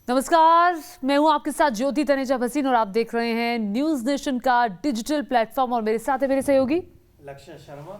नमस्कार, मैं हूं आपके साथ ज्योति तनेजा भसीन और आप देख रहे हैं न्यूज नेशन का डिजिटल प्लेटफॉर्म और मेरे साथ है मेरे सहयोगी लक्ष्य शर्मा।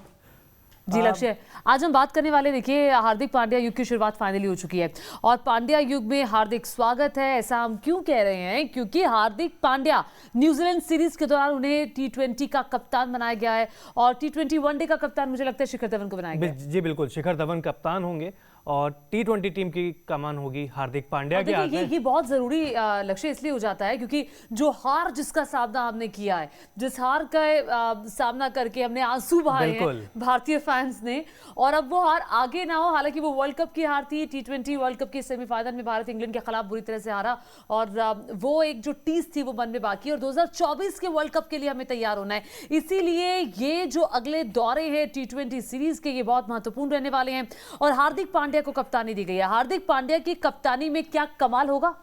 जी लक्ष्य, आज हम बात करने वाले, देखिए हार्दिक पांड्या युग की शुरुआत फाइनली हो चुकी है और पांड्या युग में हार्दिक स्वागत है। ऐसा हम क्यों कह रहे हैं? क्योंकि हार्दिक पांड्या न्यूजीलैंड सीरीज के दौरान उन्हें T20 का कप्तान बनाया गया है और T20 वनडे का कप्तान मुझे लगता है शिखर धवन को बनाया गया है। जी बिल्कुल, शिखर धवन कप्तान होंगे और T20 टीम की कमान होगी हार्दिक पांड्या के हाथ में। ये बहुत जरूरी लक्ष्य इसलिए हो जाता है क्योंकि जो हार जिसका सामना हमने किया है, जिस हार का सामना करके हमने आंसू बहाए हैं भारतीय फैंस ने, और अब वो हार आगे ना हो। हालांकि वो वर्ल्ड कप की हार थी, T20 वर्ल्ड कप के सेमीफाइनल में भारत इंग्लैंड के खिलाफ बुरी तरह से हारा और वो एक जो टीस थी वो मन में बाकी, और 2024 के वर्ल्ड कप के लिए हमें तैयार होना है। इसीलिए ये जो अगले दौरे हैं T20 सीरीज के, ये बहुत महत्वपूर्ण रहने वाले हैं और हार्दिक पांड्या को कप्तानी दी गई है। हार्दिक पांड्या की कप्तानी में क्या कमाल होगा?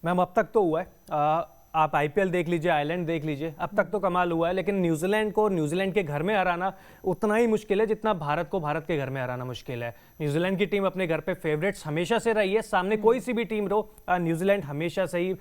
मैम, अब तक तो हुआ है, आप आईपीएल देख लीजिए, आयरलैंड देख लीजिए, अब तक तो कमाल हुआ है, लेकिन न्यूजीलैंड को न्यूजीलैंड के घर में हराना उतना ही मुश्किल है जितना भारत को भारत के घर में हराना मुश्किल है। न्यूजीलैंड की टीम अपने घर पे फेवरेट्स हमेशा से रही है, सामने कोई सी भी टीम रहो, न्यूजीलैंड हमेशा से ही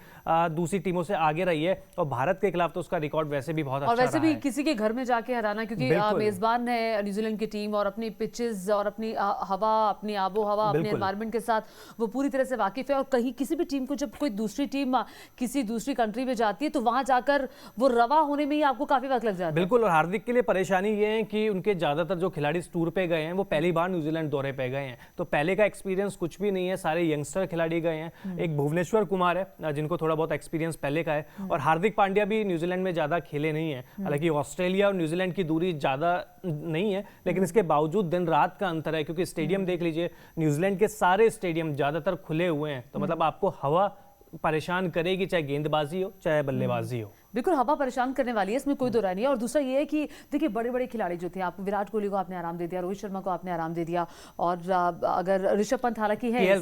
दूसरी टीमों से आगे रही है और भारत के खिलाफ तो उसका रिकॉर्ड वैसे भी बहुत अच्छा और वैसे भी किसी के घर में जाके हराना, क्योंकि मेजबान है न्यूजीलैंड की टीम और अपनी पिचेस और अपनी हवा, अपनी आबो हवा, अपने एनवायरमेंट के साथ वो पूरी तरह से वाकिफ है। और कहीं किसी भी टीम को जब कोई दूसरी टीम किसी दूसरी कंट्री में जाती है तो वहां जाकर वो रवा होने में ही आपको काफी वक्त लग जाता है। बिल्कुल, और हार्दिक के लिए परेशानी ये है कि उनके ज्यादातर जो खिलाड़ी टूर पे गए हैं वो पहली बार न्यूजीलैंड दौरे पे गए हैं, तो पहले का एक्सपीरियंस कुछ भी नहीं है, सारे यंगस्टर खिलाड़ी गए हैं। एक भुवनेश्वर कुमार है जिनको थोड़ा बहुत एक्सपीरियंस पहले का है, और हार्दिक पांड्या भी न्यूजीलैंड में ज्यादा खेले नहीं है। हालांकि ऑस्ट्रेलिया और न्यूजीलैंड की दूरी ज्यादा नहीं है, लेकिन इसके बावजूद दिन रात का अंतर है, क्योंकि स्टेडियम देख लीजिए, न्यूजीलैंड के सारे स्टेडियम ज्यादातर खुले हुए हैं, तो मतलब आपको हवा परेशान करेगी, चाहे गेंदबाजी हो चाहे बल्लेबाजी हो। बिल्कुल हवा परेशान करने वाली है, इसमें कोई दो राय नहीं है। और दूसरा ये है कि देखिए बड़े बड़े खिलाड़ी जो थे, आप विराट कोहली को आपने आराम दे दिया, रोहित शर्मा को आपने आराम दे दिया, और अगर ऋषभ पंत हालांकि है, केएल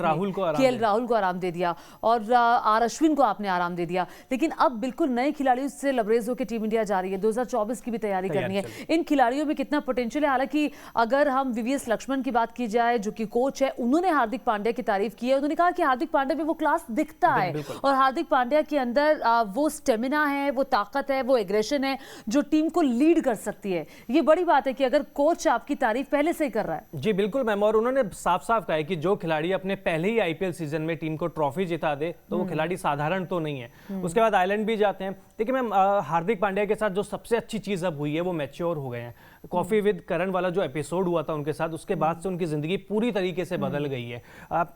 राहुल को आराम दे दिया और आर अश्विन को आपने आराम दे दिया, लेकिन अब बिल्कुल नए खिलाड़ियों से लबरेज होकर टीम इंडिया जा रही है। 2024 की भी तैयारी करनी है। इन खिलाड़ियों में कितना पोटेंशियल है। हालांकि अगर हम वीवीएस लक्ष्मण की बात की जाए जो कि कोच है, उन्होंने हार्दिक पांड्या की तारीफ की है। उन्होंने कहा कि हार्दिक पांड्या में वो क्लास दिखता है और हार्दिक पांड्या के अंदर वो स्टेमिना है, वो ताकत है, वो एग्रेशन है जो टीम को लीड कर सकती है। ये बड़ी बात है कि अगर कोच आपकी तारीफ पहले से ही कर रहा है। जी बिल्कुल मैम, और उन्होंने साफ साफ कहा है कि जो खिलाड़ी अपने पहले ही आईपीएल सीजन में टीम को ट्रॉफी जिता दे तो वो खिलाड़ी साधारण तो नहीं है। उसके बाद आयरलैंड भी जाते हैं। देखिए मैम, हार्दिक पांड्या के साथ जो सबसे अच्छी चीज अब हुई है वो मैच्योर हो गए हैं। कॉफी विद करण वाला जो एपिसोड हुआ था उनके साथ, उसके बाद से उनकी जिंदगी पूरी तरीके से बदल गई है।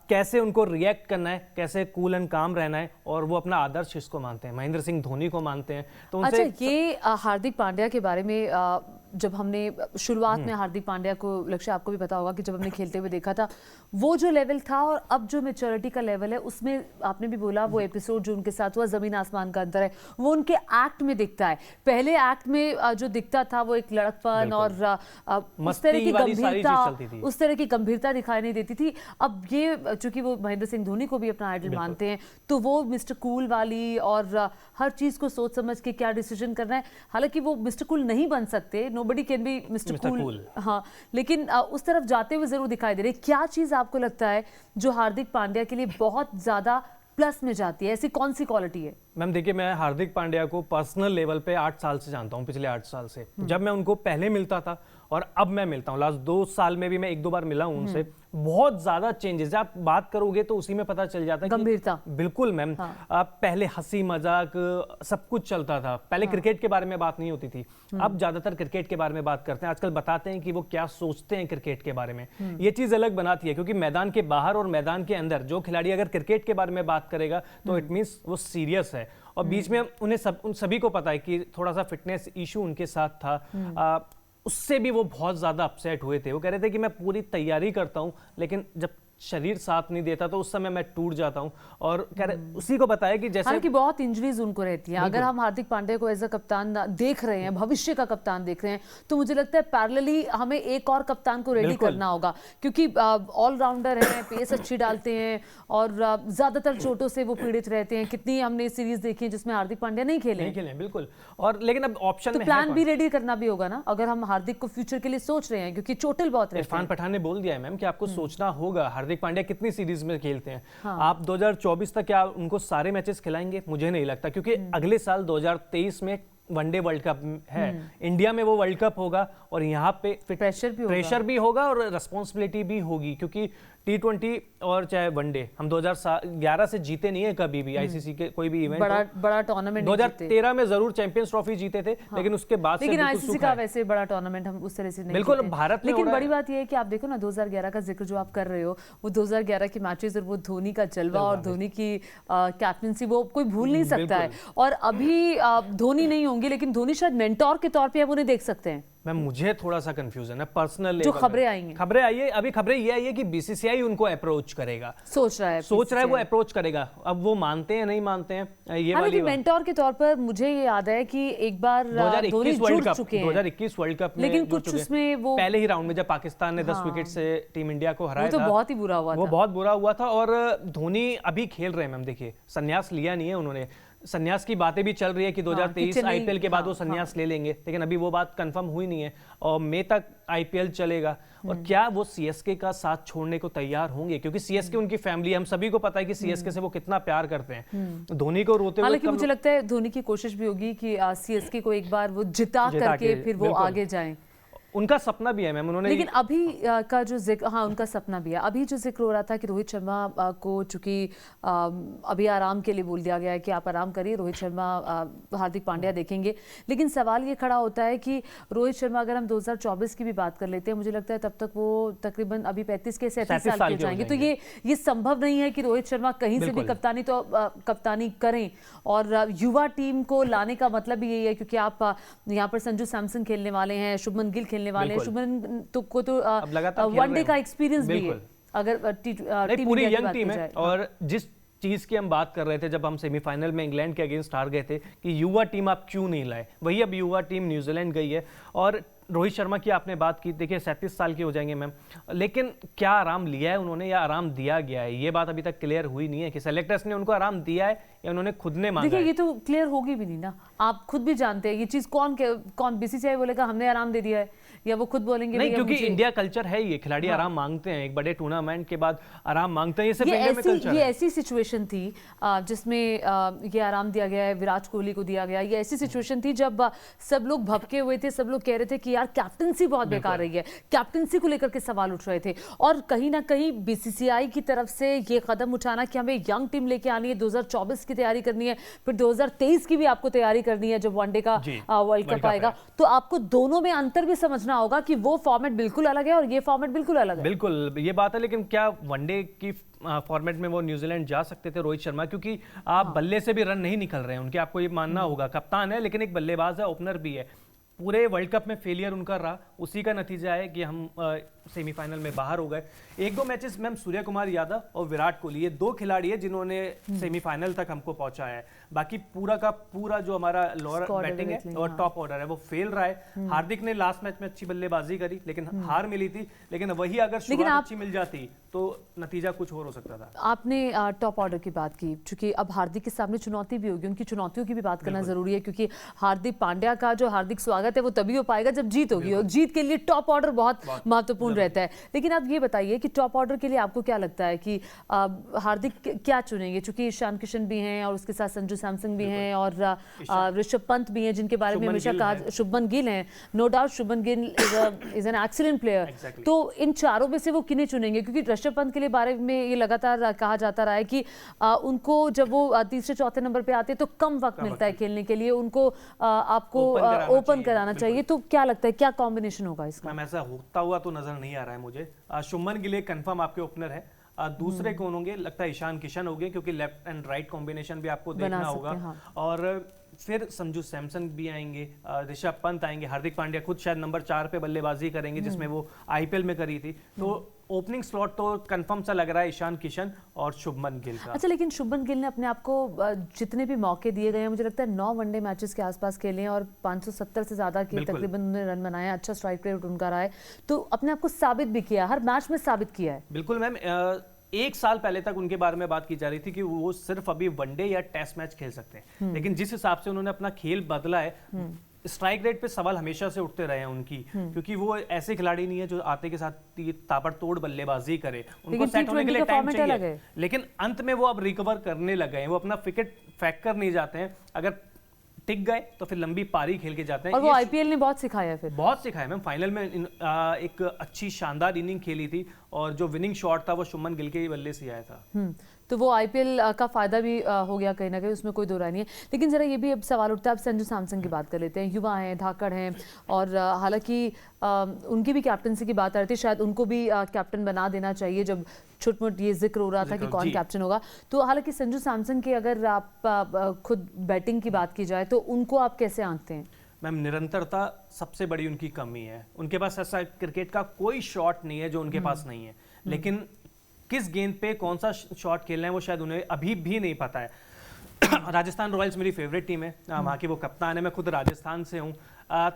कैसे उनको रिएक्ट करना है, कैसे कूल एंड काम रहना है, और वो अपना आदर्श किसको मानते हैं, महेंद्र सिंह धोनी को मानते हैं। तो अच्छा, ये हार्दिक पांड्या के बारे में जब हमने शुरुआत में हार्दिक पांड्या को, लक्ष्य आपको भी पता होगा कि जब हमने खेलते हुए देखा था, वो जो लेवल था और अब जो मैच्योरिटी का लेवल है, उसमें आपने भी बोला वो एपिसोड जो उनके साथ हुआ, जमीन आसमान का अंतर है, वो उनके एक्ट में दिखता है। पहले एक्ट में जो दिखता था वो एक लड़कपन और उस तरह की गंभीरता दिखाई नहीं देती थी। अब ये चूंकि वो महेंद्र सिंह धोनी को भी अपना आइडल मानते हैं, तो वो मिस्टर कूल वाली और हर चीज को सोच समझ के क्या डिसीजन करना है। हालांकि वो मिस्टर कूल नहीं बन सकते, nobody can be mister cool, हाँ, लेकिन उस तरफ जाते हुए जरूर दिखाई दे रहे। क्या चीज आपको लगता है जो हार्दिक पांड्या के लिए बहुत ज्यादा प्लस में जाती है? ऐसी कौन सी क्वालिटी है? मैम देखिए, मैं हार्दिक पांड्या को पर्सनल लेवल पे 8 साल से जानता हूँ, पिछले 8 साल से। जब मैं उनको पहले मिलता था और अब मैं मिलता हूँ, लास्ट 2 साल में भी मैं 1-2 बार मिला हूँ उनसे, बहुत ज्यादा चेंजेस है। आप बात करोगे तो उसी में पता चल जाता है गंभीरता। बिल्कुल मैम, पहले हंसी मजाक सब कुछ चलता था, पहले क्रिकेट के बारे में बात नहीं होती थी, अब ज्यादातर क्रिकेट के बारे में बात करते हैं। आजकल बताते हैं कि वो क्या सोचते हैं क्रिकेट के बारे में। ये चीज अलग बनाती है, क्योंकि मैदान के बाहर और मैदान के अंदर जो खिलाड़ी अगर क्रिकेट के बारे में बात करेगा तो इट मींस वो सीरियस है। और बीच में उन सभी को पता है कि थोड़ा सा फिटनेस इशू उनके साथ था, उससे भी वो बहुत ज्यादा अपसेट हुए थे। वो कह रहे थे कि मैं पूरी तैयारी करता हूं, लेकिन जब शरीर साथ नहीं देता तो उस समय मैं टूट जाता हूं। और कह रहे उसी को बताया कि जैसे हालांकि बहुत इंजरीज उनको रहती हैं। अगर हम हार्दिक पांड्या को एज अ कप्तान देख रहे हैं, भविष्य का कप्तान देख रहे हैं, तो मुझे लगता है पैरेलली हमें एक और कप्तान को रेडी करना होगा, क्योंकि ऑलराउंडर हैं, पेस अच्छी डालते हैं और ज्यादातर चोटों से वो पीड़ित रहते हैं। कितनी हमने सीरीज देखी है जिसमें हार्दिक पांड्या नहीं खेले बिल्कुल। और लेकिन अब ऑप्शन तो प्लान भी रेडी करना भी होगा ना, अगर हम हार्दिक को फ्यूचर के लिए सोच रहे हैं, क्योंकि चोटिल बहुत रहते हैं। इरफान पठान ने बोल दिया है मैम कि आपको सोचना होगा। हार्दिक पांड्या कितनी सीरीज में खेलते हैं। आप 2024 तक क्या उनको सारे मैचेस खिलाएंगे? मुझे नहीं लगता, क्योंकि अगले साल 2023 में वनडे वर्ल्ड कप है, इंडिया में वो वर्ल्ड कप होगा और यहाँ पे प्रेशर भी होगा और रिस्पॉन्सिबिलिटी भी होगी, क्योंकि T20 और चाहे वनडे हम 2011 से जीते नहीं है कभी भी आईसीसी के कोई भी इवेंट। बड़ा टूर्नामेंट 2013 में जरूर चैंपियंस ट्रॉफी जीते थे, लेकिन उसके बाद लेकिन आईसीसी का वैसे बड़ा टूर्नामेंट हम उस तरह से नहीं बिल्कुल जीते। भारत में। लेकिन बड़ी बात यह है कि आप देखो ना 2011 का जिक्र जो आप कर रहे हो, वो 2011 के मैचेस और वो धोनी का जलवा और धोनी की कैप्टनसी वो कोई भूल नहीं सकता है। और अभी धोनी नहीं होंगे, लेकिन धोनी शायद मेंटोर के तौर पे आप उन्हें देख सकते हैं। मैम मुझे थोड़ा सा कंफ्यूजन है पर्सनल जो खबरें आई हैं, अभी खबरें ये आई है कि बीसीसीआई उनको अप्रोच करेगा, सोच रहा है वो अप्रोच करेगा। अब वो मानते हैं नहीं मानते हैं ये वाली मेंटोर के तौर पर मुझे ये याद है कि एक बार 2021 वर्ल्ड कप में, लेकिन कुछ उसमें वो पहले ही राउंड में जब पाकिस्तान ने 10 विकेट से टीम इंडिया को हराया था, बहुत ही बुरा हुआ था। वो बहुत बुरा हुआ था। और धोनी अभी खेल रहे हैं मैम, देखिए संन्यास लिया नहीं है उन्होंने, संन्यास की बातें भी चल रही है कि 2023 आईपीएल के बाद वो संन्यास ले लेंगे, लेकिन अभी वो बात कंफर्म हुई नहीं है और मई तक आईपीएल चलेगा। और क्या वो सीएसके का साथ छोड़ने को तैयार होंगे? क्योंकि सीएसके उनकी फैमिली, हम सभी को पता है कि सीएसके से वो कितना प्यार करते हैं। धोनी को रोते हुए, हालांकि मुझे लगता है धोनी की कोशिश भी होगी कि सीएसके को एक बार वो जिता करके फिर वो आगे जाएं। उनका सपना भी है मैम, उन्होंने। लेकिन अभी का जो जिक्र, उनका सपना भी है। अभी जो जिक्र हो रहा था कि रोहित शर्मा को चूंकि अभी आराम के लिए बोल दिया गया है कि आप आराम करिए, रोहित शर्मा हार्दिक पांड्या देखेंगे। लेकिन सवाल ये खड़ा होता है कि रोहित शर्मा, अगर हम 2024 की भी बात कर लेते हैं, मुझे लगता है तब तक वो तकरीबन अभी 35 के 37 साल के जाएंगे। तो ये संभव नहीं है कि रोहित शर्मा कहीं से भी कप्तानी करें। और युवा टीम को लाने का मतलब भी यही है, क्योंकि आप यहाँ पर संजू सैमसन खेलने वाले हैं, शुभमन गिल खेलने वाले हैं। शुभमन को तो वनडे का एक्सपीरियंस भी है, अगर टीम पूरी यंग टीम है। और जिस चीज की हम बात कर रहे थे जब हम सेमीफाइनल में इंग्लैंड के अगेंस्ट हार गए थे कि युवा टीम आप क्यों नहीं लाए, वही अब युवा टीम न्यूजीलैंड गई है। और रोहित शर्मा की आपने बात की, देखिए 37 साल के हो जाएंगे मैम, लेकिन क्या आराम लिया है उन्होंने या आराम दिया गया है, ये बात अभी तक क्लियर हुई नहीं है कि सेलेक्टर्स ने उनको आराम दिया है या उन्होंने खुद ने मांगा। देखिए ये तो क्लियर होगी भी नहीं ना, आप खुद भी जानते हैं ये चीज। कौन बीसीसीआई बोलेगा हमने आराम दे दिया है, या वो खुद बोलेंगे नहीं, क्योंकि इंडिया कल्चर है ये, खिलाड़ी आराम मांगते हैं, एक बड़े टूर्नामेंट के बाद आराम मांगते हैं। ये ऐसी सिचुएशन थी जिसमें ये आराम दिया गया है, विराट कोहली को दिया गया। ये ऐसी सिचुएशन थी जब सब लोग भपके हुए थे, सब लोग कह रहे थे कि यार कैप्टनसी बहुत बेकार रही है, कैप्टनसी को लेकर के सवाल उठ रहे थे। और कहीं ना कहीं बीसीसीआई की तरफ से ये कदम उठाना कि हमें यंग टीम लेके आनी है, 2024 की तैयारी करनी है, फिर 2023 की भी आपको तैयारी करनी है जब वनडे का वर्ल्ड कप आएगा, तो आपको दोनों में अंतर भी समझना होगा कि वो फॉर्मेट बिल्कुल अलग है और ये फॉर्मेट बिल्कुल अलग है। बिल्कुल ये बात है, लेकिन क्या वनडे की फॉर्मेट में वो न्यूजीलैंड जा सकते थे रोहित शर्मा? क्योंकि आप बल्ले से भी रन नहीं निकल रहे हैं उनके, आपको ये मानना होगा। कप्तान है लेकिन एक बल्लेबाज है, ओपनर भी है। पूरे वर्ल्ड कप में फेलियर उनका रहा, उसी का नतीजा है कि हम सेमीफाइनल में बाहर हो गए। एक दो मैचेस मैम सूर्य कुमार यादव और विराट कोहली, ये दो खिलाड़ी है जिन्होंने सेमीफाइनल तक हमको पहुंचाया है। बाकी पूरा का पूरा जो हमारा लोअर बैटिंग है और टॉप ऑर्डर है वो फेल रहा है। हार्दिक ने लास्ट मैच में अच्छी बल्लेबाजी करी लेकिन हार मिली थी, लेकिन वही अगर शुरुआत अच्छी मिल जाती तो नतीजा कुछ और हो सकता था। आपने टॉप ऑर्डर की बात की, क्योंकि अब हार्दिक के सामने चुनौती भी होगी, उनकी चुनौतियों की भी बात करना जरूरी है, क्योंकि हार्दिक पांड्या का जो हार्दिक स्वागत है वो तभी हो पाएगा जब जीत होगी, और जीत के लिए टॉप ऑर्डर बहुत महत्वपूर्ण रहता है। लेकिन आप ये बताइए कि टॉप ऑर्डर के लिए आपको क्या लगता है कि हार्दिक क्या चुनेंगे? चूंकि ईशान किशन भी हैं और उसके साथ संजू सैमसन भी हैं और ऋषभ पंत भी हैं, जिनके बारे में हमेशा कहा, शुभमन गिल हैं, no doubt Shubman Gill is an excellent player. तो इन चारों में से वो किन्हें चुनेंगे? क्योंकि ऋषभ पंत के लिए बारे में ये लगातार कहा जाता रहा है कि उनको जब वो तीसरे चौथे नंबर पे आते हैं तो कम वक्त मिलता है खेलने के लिए, उनको आपको ओपन कराना चाहिए। तो क्या लगता है क्या कॉम्बिनेशन होगा इसका? मैम ऐसा होता हुआ तो नजर नहीं आ रहा है मुझे। शुभमन गिल कंफर्म आपके ओपनर है, दूसरे कौन होंगे? लगता है ईशान किशन होंगे, क्योंकि लेफ्ट एंड राइट कॉम्बिनेशन भी आपको देखना होगा। और फिर संजू सैमसन भी आएंगे, ऋषभ पंत आएंगे, हार्दिक पांड्या खुद शायद नंबर 4 पे बल्लेबाजी करेंगे जिसमें वो आईपीएल में करी थी। तो ओपनिंग स्लॉट तो कंफर्म सा लग रहा है ईशान किशन और शुभमन गिल का। अच्छा, लेकिन शुभमन गिल ने अपने आप को जितने भी मौके दिए गए हैं, मुझे लगता है 9 वनडे मैचेस के आसपास खेले हैं और 570 से ज्यादा के तकरीबन उन्होंने रन बनाए, अच्छा स्ट्राइक रेट उनका रहा है, तो अपने आप को साबित भी किया, हर मैच में साबित किया है। बिल्कुल मैम, एक साल पहले तक उनके बारे में बात की जा रही थी कि वो सिर्फ अभी वनडे या टेस्ट मैच खेल सकते हैं, लेकिन जिस हिसाब से उन्होंने अपना खेल बदला है, स्ट्राइक रेट पे सवाल हमेशा से उठते रहे हैं उनकी, क्योंकि वो ऐसे खिलाड़ी नहीं है जो आते के साथ ताबड़तोड़ बल्लेबाजी करे, उनको सेट होने के लिए टाइम चाहिए, लेकिन अंत में वो अब रिकवर करने लग गए हैं, वो अपना विकेट फेंक कर नहीं जाते हैं, अगर टिक गए तो फिर लंबी पारी खेल के जाते हैं। और वो आईपीएल ने बहुत सिखाया, फिर बहुत सिखाया मैम। फाइनल में एक अच्छी शानदार इनिंग खेली थी और जो विनिंग शॉट था वो शुभमन गिल के बल्ले से आया था। तो वो आईपीएल का फायदा भी हो गया कहीं ना कहीं, उसमें कोई दो राय नहीं है। लेकिन जरा ये भी अब सवाल उठता है, अब संजू सैमसन की बात कर लेते हैं। युवा हैं, धाकड़ हैं, और हालांकि उनकी भी कैप्टनसी की बात आ रही थी, शायद उनको भी कैप्टन बना देना चाहिए जब छोट-मोट ये जिक्र हो रहा था कि कौन कैप्टन होगा। तो हालांकि संजू सैमसन की अगर आप खुद बैटिंग की बात की जाए तो उनको आप कैसे आंकते हैं? मैम, निरंतरता सबसे बड़ी उनकी कमी है। उनके पास ऐसा क्रिकेट का कोई शॉट नहीं है जो उनके पास नहीं है, लेकिन किस गेंद पे कौन सा शॉट खेलना है वो शायद उन्हें अभी भी नहीं पता है। राजस्थान रॉयल्स मेरी फेवरेट टीम है, वहाँ की वो कप्तान है, मैं खुद राजस्थान से हूँ,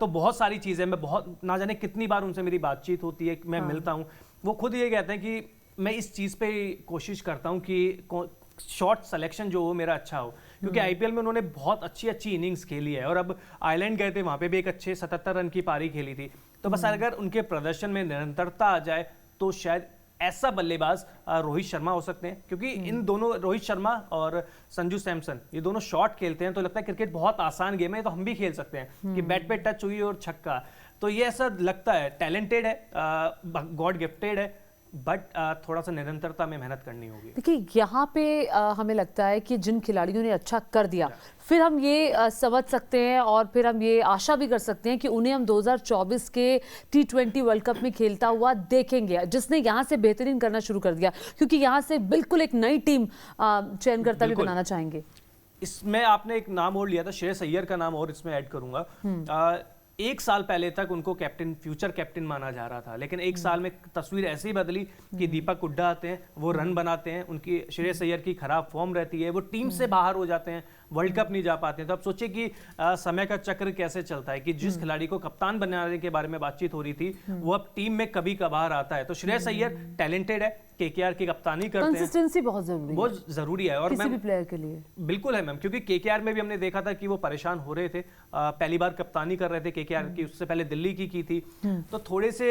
तो बहुत सारी चीज़ें, मैं बहुत ना जाने कितनी बार उनसे मेरी बातचीत होती है, मैं मिलता हूँ, वो खुद ये कहते हैं कि मैं इस चीज़ पे कोशिश करता हूँ कि शॉट सिलेक्शन जो हो मेरा अच्छा हो, क्योंकि आईपीएल में उन्होंने बहुत अच्छी इनिंग्स खेली है, और अब आयरलैंड गए थे, वहाँ पे भी एक अच्छे 77 रन की पारी खेली थी। तो बस अगर उनके प्रदर्शन में निरंतरता आ जाए तो शायद ऐसा बल्लेबाज रोहित शर्मा हो सकते हैं, क्योंकि इन दोनों, रोहित शर्मा और संजू सैमसन, ये दोनों शॉट खेलते हैं तो लगता है क्रिकेट बहुत आसान गेम है, तो हम भी खेल सकते हैं कि बैट पे टच हुई और छक्का, तो ये ऐसा लगता है। टैलेंटेड है, गॉड गिफ्टेड है, बट थोड़ा सा निरंतरता में मेहनत करनी होगी। देखिए यहाँ पे हमें लगता है कि जिन खिलाड़ियों ने अच्छा कर दिया, फिर हम ये समझ सकते हैं और फिर हम ये आशा भी कर सकते हैं कि उन्हें हम 2024 के T20 वर्ल्ड कप में खेलता हुआ देखेंगे, जिसने यहाँ से बेहतरीन करना शुरू कर दिया, क्योंकि यहाँ से बिल्कुल एक नई टीम चयनकर्ता भी बनाना चाहेंगे। इसमें आपने एक नाम और लिया था, श्रेयस अय्यर का नाम और इसमें ऐड करूंगा। एक साल पहले तक उनको कैप्टन, फ्यूचर कैप्टन माना जा रहा था, लेकिन एक साल में तस्वीर ऐसे ही बदली कि दीपक हुड्डा आते हैं, वो रन बनाते हैं, उनकी, श्रेयस अय्यर की खराब फॉर्म रहती है, वो टीम से बाहर हो जाते हैं, वर्ल्ड कप नहीं जा पाते हैं। तो अब सोचिए कि समय का चक्र कैसे चलता है कि जिस खिलाड़ी को कप्तान बनाने के बारे में बातचीत हो रही थी, वो अब टीम में कभी कभार आता है। तो श्रेयस अय्यर टैलेंटेड है, केकेआर की कप्तानी करते हैं, कंसिस्टेंसी बहुत जरूरी है और किसी भी प्लेयर के लिए बिल्कुल है मैम, क्योंकि केकेआर में भी हमने देखा था कि वो परेशान हो रहे थे, पहली बार कप्तानी कर रहे थे केकेआर की, उससे पहले दिल्ली की थी, तो थोड़े से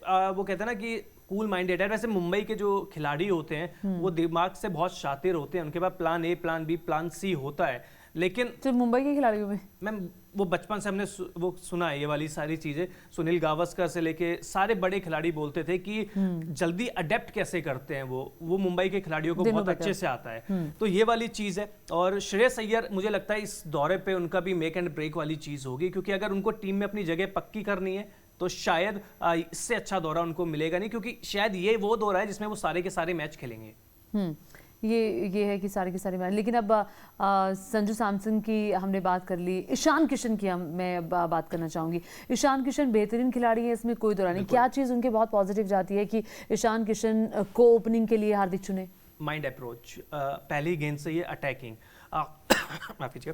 वो कहते हैं ना कि कूल माइंडेड है। वैसे मुंबई के जो खिलाड़ी होते हैं वो दिमाग से बहुत शातिर होते हैं, उनके पास plan A, plan B, plan C होता है, लेकिन तो मुंबई के खिलाड़ियों में मैम वो बचपन से हमने वो सुना है ये वाली सारी चीजें, सुनील गावस्कर से लेके सारे बड़े खिलाड़ी बोलते थे कि जल्दी अडेप्ट कैसे करते हैं वो मुंबई के खिलाड़ियों को बहुत अच्छे से आता है, तो ये वाली चीज है। और श्रेयस अय्यर, मुझे लगता है इस दौरे पे उनका भी मेक एंड ब्रेक वाली चीज होगी, क्योंकि अगर उनको टीम में अपनी जगह पक्की करनी है तो शायद इससे अच्छा दौरा उनको मिलेगा नहीं, क्योंकि शायद ये वो दौरा है जिसमें वो सारे के सारे मैच खेलेंगे। ये है कि सारे के सारे मैच। लेकिन अब संजू सैमसन की हमने बात कर ली, ईशान किशन की मैं बात करना चाहूँगी। ईशान किशन बेहतरीन खिलाड़ी है, इसमें कोई दौरा नहीं। क्या चीज़ उनके बहुत पॉजिटिव जाती है कि ईशान किशन को ओपनिंग के लिए हार्दिक चुने? माइंड अप्रोच, पहली गेंद से ये अटैकिंग। माफ कीजिए,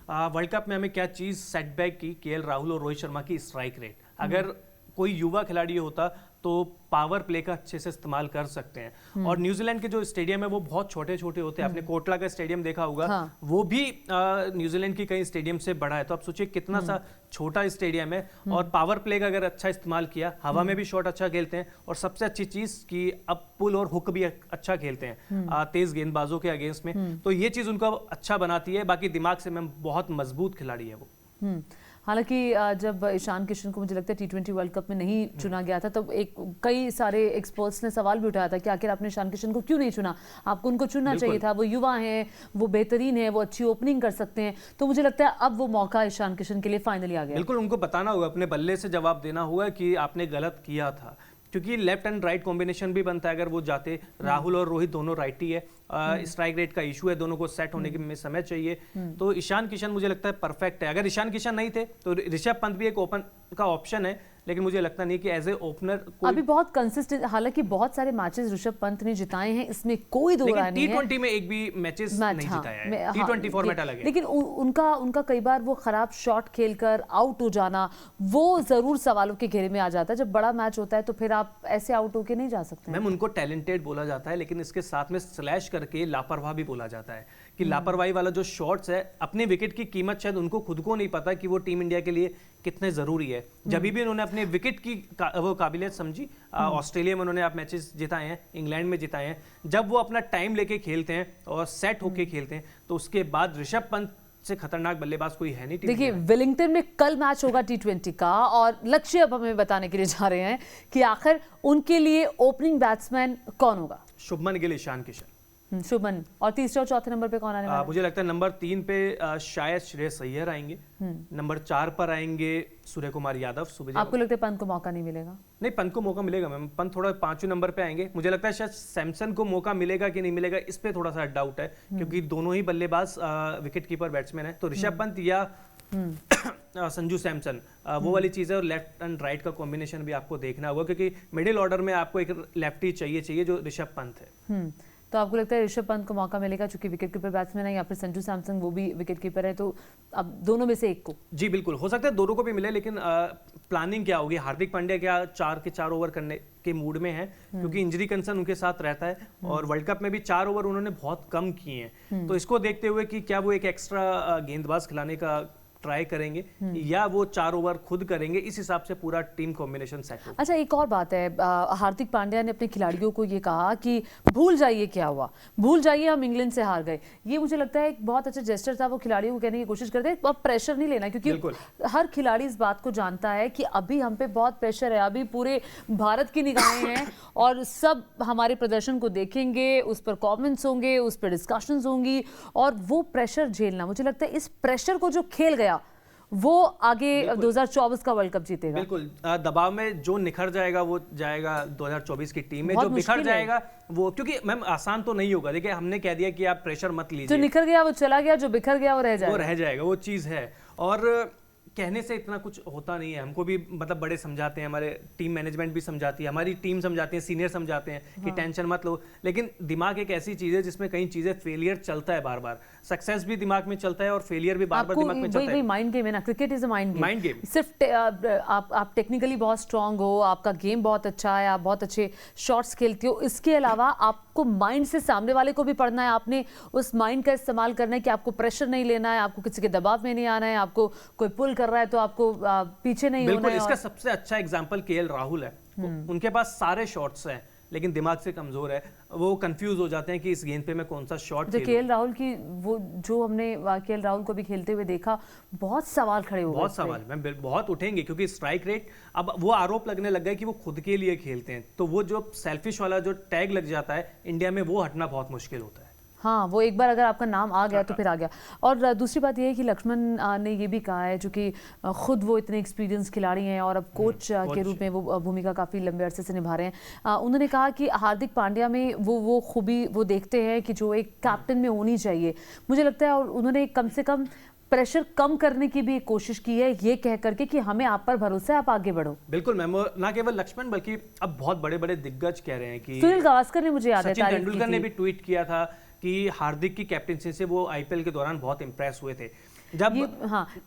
वर्ल्ड कप में हमें क्या चीज़ सेटबैक की, केएल राहुल और रोहित शर्मा की स्ट्राइक रेट। अगर कोई युवा खिलाड़ी होता तो पावर प्ले का अच्छे से इस्तेमाल कर सकते हैं। और न्यूजीलैंड के जो स्टेडियम है वो बहुत छोटे छोटे होते हैं, आपने कोटला का स्टेडियम देखा होगा, हाँ। वो भी न्यूजीलैंड की कई स्टेडियम से बड़ा है, तो आप सोचिए कितना सा छोटा स्टेडियम है, और पावर प्ले का अगर अच्छा इस्तेमाल किया, हवा में भी शॉट अच्छा खेलते हैं, और सबसे अच्छी चीज कि अब पुल और हुक भी अच्छा खेलते हैं तेज गेंदबाजों के अगेंस्ट में, तो ये चीज उनको अच्छा बनाती है। बाकी दिमाग से मैम बहुत मजबूत खिलाड़ी है वो। हालांकि जब ईशान किशन को मुझे लगता है T20 वर्ल्ड कप में नहीं चुना गया था, तब कई सारे एक्सपर्ट्स ने सवाल भी उठाया था कि आखिर आपने ईशान किशन को क्यों नहीं चुना, आपको उनको चुनना चाहिए था, वो युवा हैं, वो बेहतरीन है, वो अच्छी ओपनिंग कर सकते हैं। तो मुझे लगता है अब वो मौका ईशान किशन के लिए फाइनली आ गया। बिल्कुल, उनको बताना होगा, अपने बल्ले से जवाब देना होगा कि आपने गलत किया था, क्योंकि लेफ्ट एंड राइट कॉम्बिनेशन भी बनता है। अगर वो जाते, राहुल और रोहित दोनों राइटी है, स्ट्राइक रेट का इशू है, दोनों को सेट होने में समय चाहिए, तो ईशान किशन मुझे लगता है परफेक्ट है। अगर ईशान किशन नहीं थे तो ऋषभ पंत भी एक ओपन का ऑप्शन है, लेकिन मुझे लगता नहीं कि एज ए ओपनर कोई, अभी बहुत कंसिस्टेंट, हालांकि बहुत सारे मैचेस ऋषभ पंत ने जिताए हैं, इसमें कोई दो राय नहीं है। T20 में एक भी मैचेस नहीं जिताया है, T20 फॉर्मेट अलग है। लेकिन उनका कई बार वो खराब शॉट खेलकर आउट हो जाना, वो जरूर सवालों के घेरे में आ जाता है। जब बड़ा मैच होता है तो फिर आप ऐसे आउट होके नहीं जा सकते। मैम उनको टैलेंटेड बोला जाता है, लेकिन इसके साथ में स्लैश करके लापरवाह भी बोला जाता है कि लापरवाही वाला जो शॉट्स है, अपने विकेट की कीमत शायद उनको खुद को नहीं पता कि वो टीम इंडिया के लिए कितने जरूरी है। जब भी उन्होंने अपने विकेट की वो काबिलियत समझी, ऑस्ट्रेलिया में उन्होंने आप मैचेस जिताए हैं, इंग्लैंड में जिताए हैं, जब वो अपना टाइम लेके खेलते हैं और सेट होके खेलते हैं, तो उसके बाद ऋषभ पंत से खतरनाक बल्लेबाज कोई है नहीं। देखिए वेलिंगटन में कल मैच होगा T20 का, और लक्ष्य अब हमें बताने के लिए जा रहे हैं कि आखिर उनके लिए ओपनिंग बैट्समैन कौन होगा। शुभमन गिल, ईशान किशन, शुभमन, और तीसरे और चौथे नंबर पे कौन आने वाला है? मुझे लगता है नंबर 3 पे शायद श्रेयस अय्यर आएंगे, नंबर 4 पर आएंगे सूर्य कुमार यादव। आपको लगता है पंत को मौका नहीं मिलेगा? नहीं, पंत को मौका मिलेगा मैम, पंत थोड़ा 5वें नंबर पे आएंगे। मुझे लगता है शायद सैमसन को मौका मिलेगा कि नहीं मिलेगा, इस पे थोड़ा सा डाउट है, क्योंकि दोनों ही बल्लेबाज विकेट कीपर बैट्समैन है। तो ऋषभ पंत या संजू सैमसन, वो वाली चीज़ है। और लेफ्ट एंड राइट का कॉम्बिनेशन भी आपको देखना होगा, क्योंकि मिडिल ऑर्डर में आपको एक लेफ्टी चाहिए जो ऋषभ पंत है। तो आपको लगता है ऋषभ पंत को मौका मिलेगा चूंकि विकेट कीपर बैट्समैन है, या फिर संजू सैमसन वो भी विकेट कीपर है, तो अब दोनों में से एक को? जी बिल्कुल, हो सकता है दोनों को भी मिले, लेकिन प्लानिंग क्या होगी? हार्दिक पांड्या क्या 4 के 4 ओवर करने के मूड में है, क्योंकि इंजरी कंसर्न उनके साथ रहता है, और वर्ल्ड कप में भी 4 ओवर उन्होंने बहुत कम किए हैं। तो इसको देखते हुए कि क्या वो एक एक्स्ट्रा गेंदबाज खिलाने का ट्राई करेंगे या वो 4 ओवर खुद करेंगे, इस हिसाब से पूरा टीम कॉम्बिनेशन सेट होगा। अच्छा, एक और बात है, हार्दिक पांड्या ने अपने खिलाड़ियों को ये कहा कि भूल जाइए क्या हुआ, भूल जाइए हम इंग्लैंड से हार गए। ये मुझे लगता है एक बहुत अच्छा जेस्चर था, वो खिलाड़ियों को कहने की कोशिश करते हैं। अब प्रेशर नहीं लेना, क्योंकि हर खिलाड़ी इस बात को जानता है कि अभी हम पे बहुत प्रेशर है, अभी पूरे भारत की निगाहें हैं और सब हमारे प्रदर्शन को देखेंगे, उस पर कॉमेंट्स होंगे, उस पर डिस्कशंस होंगी, और वो प्रेशर झेलना, मुझे लगता है इस प्रेशर को जो खेल गया वो आगे 2024 का वर्ल्ड कप जीतेगा। बिल्कुल, दबाव में जो निखर जाएगा वो जाएगा 2024 की टीम में, जो बिखर जाएगा वो, क्योंकि मैम आसान तो नहीं होगा। देखिए हमने कह दिया कि आप प्रेशर मत लीजिए, जो निखर गया वो चला गया, जो बिखर गया वो रह जाएगा, वो चीज है। और कहने से इतना कुछ होता नहीं है, हमको भी मतलब बड़े समझाते हैं, हमारे टीम मैनेजमेंट भी समझाती है, हमारी टीम समझाती है, सीनियर समझाते हैं कि टेंशन मत लो। लेकिन दिमाग एक ऐसी चीज है जिसमें कई चीजें फेलियर चलता है बार बार, सक्सेस भी दिमाग में चलता है और फेलियर भी बार बार दिमाग में चलता है। माइंड गेम है ना, cricket is a mind game. सिर्फ आप टेक्निकली बहुत स्ट्रांग हो, आपका गेम बहुत अच्छा है, आप बहुत अच्छे शॉट्स खेलते हो, इसके अलावा आपको माइंड से सामने वाले को भी पढ़ना है, आपने उस माइंड का इस्तेमाल करना है कि आपको प्रेशर नहीं लेना है, आपको किसी के दबाव में नहीं आना है, आपको कोई पुल कर रहा है तो आपको पीछे नहीं होना है। इसका सबसे अच्छा एग्जांपल केएल राहुल है। उनके पास सारे शॉट्स हैं, लेकिन दिमाग से कमजोर है, वो कंफ्यूज हो जाते हैं कि इस गेंद पे मैं कौन सा शॉट खेलूं। केएल राहुल की वो जो हमने केएल राहुल को भी खेलते हुए देखा, बहुत सवाल खड़े हो गए, बहुत सवाल मैं बहुत उठेंगे, क्योंकि स्ट्राइक रेट, अब वो आरोप लगने लग गए कि वो खुद के लिए खेलते हैं, तो वो जो सेल्फिश वाला जो टैग लग जाता है इंडिया में, वो हटना बहुत मुश्किल होता है। हाँ, वो एक बार अगर आपका नाम आ गया तो फिर आ गया। और दूसरी बात ये है कि लक्ष्मण ने ये भी कहा है, चूंकि खुद वो इतने एक्सपीरियंस खिलाड़ी हैं और अब कोच के रूप में वो भूमिका काफ़ी लंबे अरसे से निभा रहे हैं, उन्होंने कहा कि हार्दिक पांड्या में वो खूबी वो देखते हैं कि जो एक कैप्टन में होनी चाहिए, मुझे लगता है। और उन्होंने कम से कम प्रेशर कम करने की भी कोशिश की है, ये कह करके कि हमें आप पर भरोसा है, आप आगे बढ़ो। बिल्कुल मैम, ना केवल लक्ष्मण बल्कि अब बहुत बड़े बड़े दिग्गज कह रहे हैं कि सुनील गावस्कर ने, मुझे याद है, सचिन तेंदुलकर ने भी ट्वीट किया था कि हार्दिक की कैप्टनसी से वो आईपीएल के दौरान बहुत इंप्रेस हुए थे। जब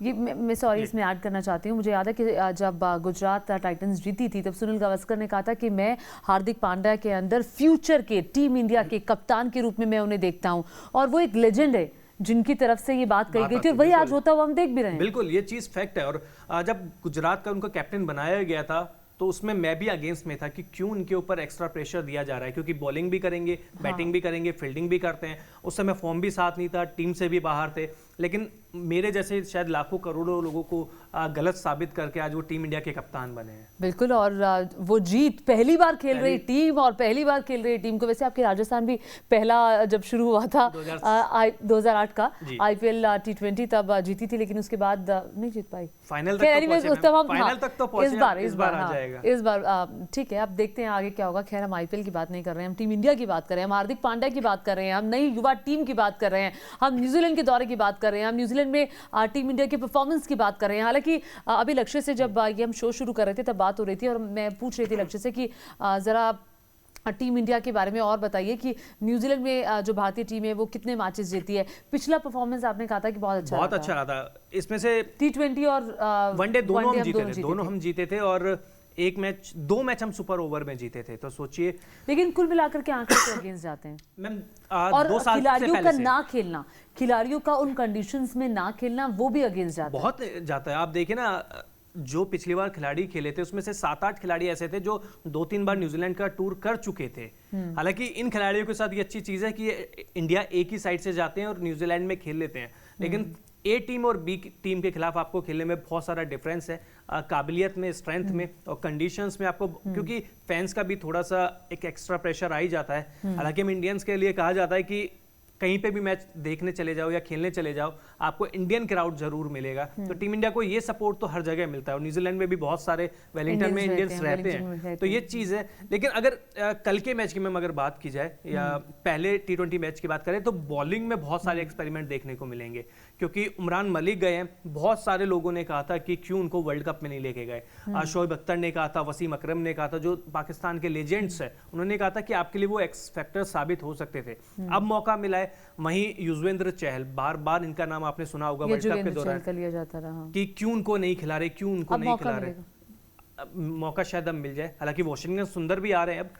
मैं सॉरी इसमें ऐड करना चाहती हूँ, मुझे याद है कि जब गुजरात टाइटंस जीती थी तब सुनील गावस्कर ने कहा था कि मैं हार्दिक पांड्या के अंदर फ्यूचर के टीम इंडिया के कप्तान के रूप में मैं उन्हें देखता हूँ, और वो एक लेजेंड है जिनकी तरफ से ये बात कही गई थी, और वही आज होता हुआ हम देख भी रहे हैं। बिल्कुल, ये चीज फैक्ट है। और जब गुजरात का उनको कैप्टन बनाया गया था तो उसमें मैं भी अगेंस्ट में था कि क्यों उनके ऊपर एक्स्ट्रा प्रेशर दिया जा रहा है, क्योंकि बॉलिंग भी करेंगे, बैटिंग भी करेंगे, फील्डिंग भी करते हैं। उस समय फॉर्म भी साथ नहीं था, टीम से भी बाहर थे, लेकिन मेरे जैसे शायद लाखों करोड़ों लोगों को गलत साबित करके आज वो टीम इंडिया के कप्तान बने हैं। बिल्कुल, और वो जीत पहली बार खेल रही टीम और पहली बार खेल रही टीम को, वैसे आपके राजस्थान भी पहला जब शुरू हुआ था 2008 का आईपीएल T20 तब जीती थी, लेकिन उसके बाद नहीं जीत पाई। फाइनल तक तो इस बार आ जाएगा। जाएगा इस बार ठीक है, अब देखते हैं आगे क्या होगा। खैर हम आईपीएल की बात नहीं कर रहे हैं, हम टीम इंडिया की बात कर रहे हैं, हम हार्दिक पांड्या की बात कर रहे हैं, हम नई युवा टीम की बात कर रहे हैं, हम न्यूजीलैंड के दौरे की बात कर रहे हैं, हम न्यूजीलैंड में टीम इंडिया की परफॉर्मेंस की बात कर रहे हैं। हालांकि अभी लक्ष्य से जब ये हम शो शुरू कर रहे थे तब बात हो रही थी और मैं पूछ रही थी लक्ष्य से कि जरा टीम इंडिया के बारे में और बताइए कि न्यूजीलैंड में जो भारतीय टीम है वो कितने मैचेस जीती है। पिछला परफॉर्मेंस आपने कहा था कि बहुत अच्छा रहा था। इसमें से T20 और वनडे दोनों हम जीते थे, दोनों हम जीते थे और एक मैच, 2 मैच हम सुपर ओवर में जीते थे। तो सोचिए, लेकिन कुल मिलाकर के आंकड़े तो अगेंस्ट जाते हैं मैम। और 2 साल खिलाड़ियों का ना खेलना, खिलाड़ियों का उन कंडीशंस में ना खेलना, वो भी अगेंस्ट जाता है, बहुत जाता है। आप देखिए ना, जो पिछली बार खिलाड़ी खेले थे उसमें से 7-8 खिलाड़ी ऐसे थे जो 2-3 बार न्यूजीलैंड का टूर कर चुके थे। हालांकि इन खिलाड़ियों के साथ ये अच्छी चीज है कि इंडिया एक ही साइड से जाते हैं और न्यूजीलैंड में खेल लेते हैं, लेकिन ए टीम और बी टीम के खिलाफ आपको खेलने में बहुत सारा डिफरेंस है, काबिलियत में, स्ट्रेंथ में और कंडीशंस में आपको, क्योंकि फैंस का भी थोड़ा सा एक एक्स्ट्रा प्रेशर आ ही जाता है। हालांकि हम इंडियंस के लिए कहा जाता है कि कहीं पे भी मैच देखने चले जाओ या खेलने चले जाओ, आपको इंडियन क्राउड जरूर मिलेगा। तो टीम इंडिया को ये सपोर्ट तो हर जगह मिलता है और न्यूजीलैंड में भी बहुत सारे वेलिंगटन में इंडियंस रहते हैं, तो ये चीज़ है। लेकिन अगर कल के मैच की मैम अगर बात की जाए या पहले T20 मैच की बात करें तो बॉलिंग में बहुत सारे एक्सपेरिमेंट देखने को मिलेंगे, क्योंकि उमरान मलिक गए हैं। बहुत सारे लोगों ने कहा था कि क्यों उनको वर्ल्ड कप में नहीं लेके गए। शोएब अख्तर ने कहा था, वसीम अकरम ने कहा था, जो पाकिस्तान के लेजेंड्स है, उन्होंने कहा था कि आपके लिए वो एक्स फैक्टर साबित हो सकते थे। अब मौका मिला है। वहीं युजवेंद्र चहल, बार बार इनका नाम आपने सुना होगा वर्ल्ड कप के दौरान कि क्यों उनको नहीं खिला रहे, क्यों उनको नहीं खिला रहे। मौका शायद अब मिल जाए। हालांकि वॉशिंगटन सुंदर भी आ रहे हैं अब,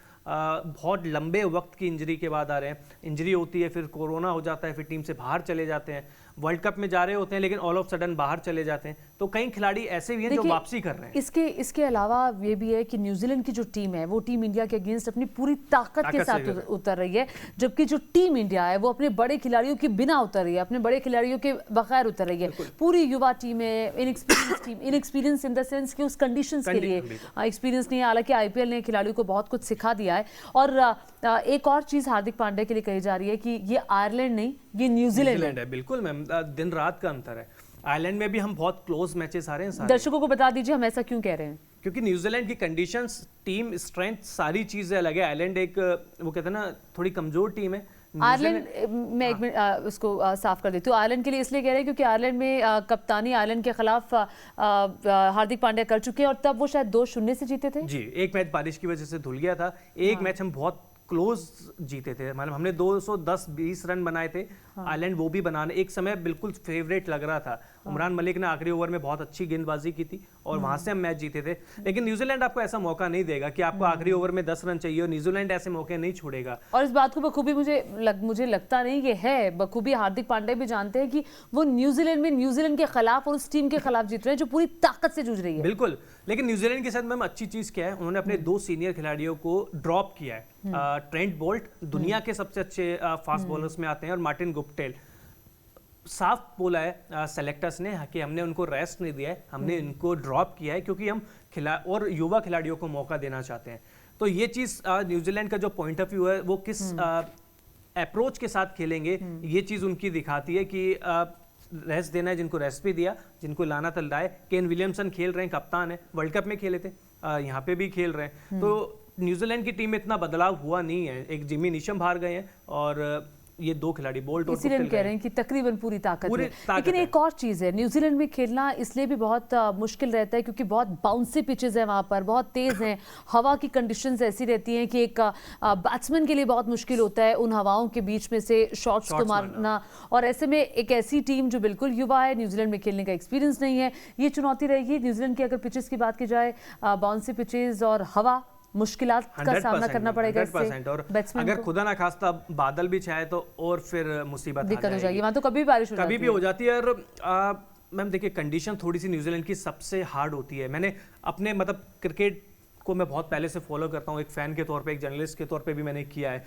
बहुत लंबे वक्त की इंजरी के बाद आ रहे हैं। इंजरी होती है, फिर कोरोना हो जाता है, फिर टीम से बाहर चले जाते हैं, वर्ल्ड कप में जा रहे होते हैं लेकिन ऑल ऑफ सडन बाहर चले जाते हैं। तो कई खिलाड़ी ऐसे भी हैं जो वापसी कर रहे हैं। इसके अलावा ये भी है कि न्यूजीलैंड की जो टीम है वो टीम इंडिया के अगेंस्ट अपनी पूरी ताकत के साथ उतर रही है, जबकि जो टीम इंडिया है वो अपने बड़े खिलाड़ियों के बिना उतर रही है, अपने बड़े खिलाड़ियों के बगैर उतर रही है। पूरी युवा टीम है, inexperience team, inexperience in the sense कि उस कंडीशंस के लिए एक्सपीरियंस नहीं है। हालांकि आईपीएल ने खिलाड़ियों को बहुत कुछ सिखा दिया है। और एक और चीज हार्दिक पांड्या के लिए कही जा रही है कि ये आयरलैंड नहीं, ये न्यूजीलैंड है। बिल्कुल मैम, दिन रात का अंतर है। आयरलैंड में भी हम बहुत क्लोज मैचेस आ रहे हैं। दर्शकों को बता दीजिए हम ऐसा क्यों कह रहे हैं, क्योंकि न्यूजीलैंड की कंडीशंस, टीम स्ट्रेंथ, सारी चीजें अलग है। आयरलैंड एक, वो कहते हैं ना, थोड़ी कमजोर टीम है। आयरलैंड, मैं एक मिनट उसको साफ कर देती हूँ। आयरलैंड के लिए इसलिए कह रहे हैं क्योंकि आयरलैंड में कप्तानी आयरलैंड के खिलाफ हार्दिक पांड्या कर चुके हैं और तब वो शायद 2-0 से जीते थे। जी, एक मैच बारिश की वजह से धुल गया था। एक मैच हम बहुत क्लोज जीते थे, मतलब हमने 210-20 रन बनाए थे। आयरलैंड वो भी बनाने एक समय बिल्कुल फेवरेट लग रहा था। उमरान मलिक ने आखिरी ओवर में बहुत अच्छी गेंदबाजी की थी और वहां से हम मैच जीते थे। लेकिन न्यूजीलैंड आपको ऐसा मौका नहीं देगा कि आपको आखिरी ओवर में 10 रन चाहिए, और न्यूजीलैंड ऐसे मौके नहीं छोड़ेगा। और इस बात को बखूबी मुझे लगता नहीं कि है, बखूबी हार्दिक पांड्या भी जानते हैं कि वो न्यूजीलैंड में न्यूजीलैंड के खिलाफ और उस टीम के खिलाफ जीत रहे हैं जो पूरी ताकत से जूझ रही है। बिल्कुल, लेकिन न्यूजीलैंड के साथ मैम अच्छी चीज क्या है, उन्होंने अपने 2 सीनियर खिलाड़ियों को ड्रॉप किया है। ट्रेंट बोल्ट दुनिया के सबसे अच्छे फास्ट बॉलर्स में आते हैं, और मार्टिन गुप्टेल। साफ बोला है सेलेक्टर्स ने कि हमने उनको रेस्ट नहीं दिया है, हमने इनको ड्रॉप किया है क्योंकि हम और युवा खिलाड़ियों को मौका देना चाहते हैं। तो ये चीज न्यूजीलैंड का जो पॉइंट ऑफ व्यू है, वो किस अप्रोच के साथ खेलेंगे, ये चीज उनकी दिखाती है कि रेस्ट देना है, जिनको रेस्ट भी दिया, जिनको लाना तल रहा है। केन विलियमसन खेल रहे हैं, कप्तान है, वर्ल्ड कप में खेले थे, यहाँ पे भी खेल रहे हैं। तो न्यूजीलैंड की टीम में इतना बदलाव हुआ नहीं है। एक जिमी नीशम बाहर गए हैं और ये 2 खिलाड़ी बोल्ट और इसीलिए कह रहे हैं कि तकरीबन पूरी ताकत है। लेकिन एक और चीज़ है, न्यूजीलैंड में खेलना इसलिए भी बहुत मुश्किल रहता है क्योंकि बहुत बाउंसी पिचेस हैं वहाँ पर, बहुत तेज़ हैं, हवा की कंडीशंस ऐसी रहती हैं कि एक बैट्समैन के लिए बहुत मुश्किल होता है उन हवाओं के बीच में से शॉट्स को मारना। और ऐसे में एक ऐसी टीम जो बिल्कुल युवा है, न्यूजीलैंड में खेलने का एक्सपीरियंस नहीं है, ये चुनौती रहेगी न्यूजीलैंड की। अगर पिचेस की बात की जाए, बाउंसी पिचेस और हवा, मुश्किलात का सामना करना पड़ेगा इससे। और अगर खुदा ना खास्ता बादल भी छाए तो और फिर मुसीबत दिक्कत हो जाएगी, वहां तो कभी बारिश कभी भी हो जाती है। और मैम देखिए, कंडीशन थोड़ी सी न्यूजीलैंड की सबसे हार्ड होती है। मैंने अपने मतलब क्रिकेट को मैं बहुत पहले से फॉलो करता हूँ, एक फैन के तौर पे, एक जर्नलिस्ट के तौर पे भी मैंने किया है।